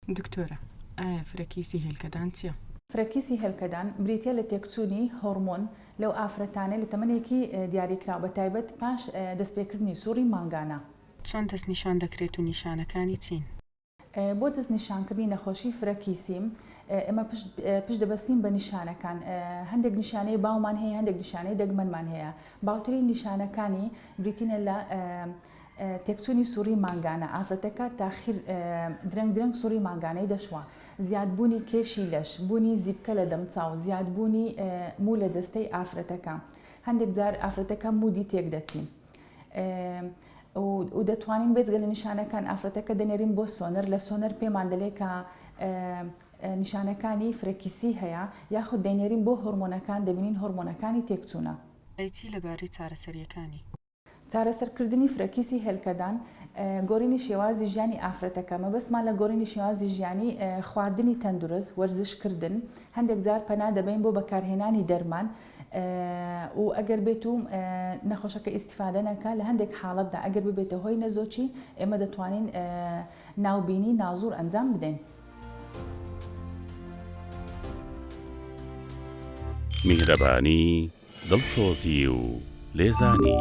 دکتۆرە، ئایا فرەکیسی هێلکەدان چییە؟ فرەکیسی هێلکەدان بریتە لە تێکچوونی هۆرمۆن لەو ئافرەتانە لە تەمەنێکی دیاریکراوە بە تایبەت پاش دەستپێکردنی سووڕی مانگانە. چۆن دەست نیشان دەکرێت و نیشانەکانی چین؟ بۆ دەست نیشانکردنی نەخۆشی فرەکیسیم ئێمە پشت دەبەستین بە نیشانەکان. هەندێک نیشانەی باومان هەیە، هەندێک نیشانەی دەگمەنمان هەیە. باوترین نیشانەکانی بریتینە لە تێکچوونی سووڕی مانگانە. ئافرەتەکە تاخیر درەنگ سووڕی مانگانەی دەشوە، زیادبوونی کێشی لەش، بوونی زیبکە لە دەمچاو، زیادبوونی مو لە جەستەی ئافرەتەکە. هەندێک جار ئافرەتەکە مودی تێک دەچین. و دەتوانین بێجگە لە نیشانەکان ئافرەتەکە دەنێرین بۆ سۆنەر. لە سۆنەر پێمان دەڵێت کە نیشانەکانی فرەکیسی هەیە، یاخود دەنێرین بۆ هۆرمۆنەکان، دەبینین هۆرمۆنەکانی تێکچوونە. ئەیچی لەبارەی چارەسەریەکانی؟ چارەسەرکردنی فرەکیسی هێلکەدان گۆڕینی شێوازی ژیانی ئافرەتەکە. مەبەستمان لە گۆڕینی شێوازی ژیانی خواردنی تەندروست، وەرزشکردن، هەندێک جار پەنا دەبین بۆ بەکارهێنانی دەرمان و ئەگەر بێت و نەخۆشەکە ئیسیفادە نەکە لە هەندێک حاڵەتدا ئەگەر ببێتە هۆی نەزۆچی ئێمە دەتوانین ناوبینی نازوور ئەنجام بدەین. میهرەبانی، دڵسۆزی و لێزانی.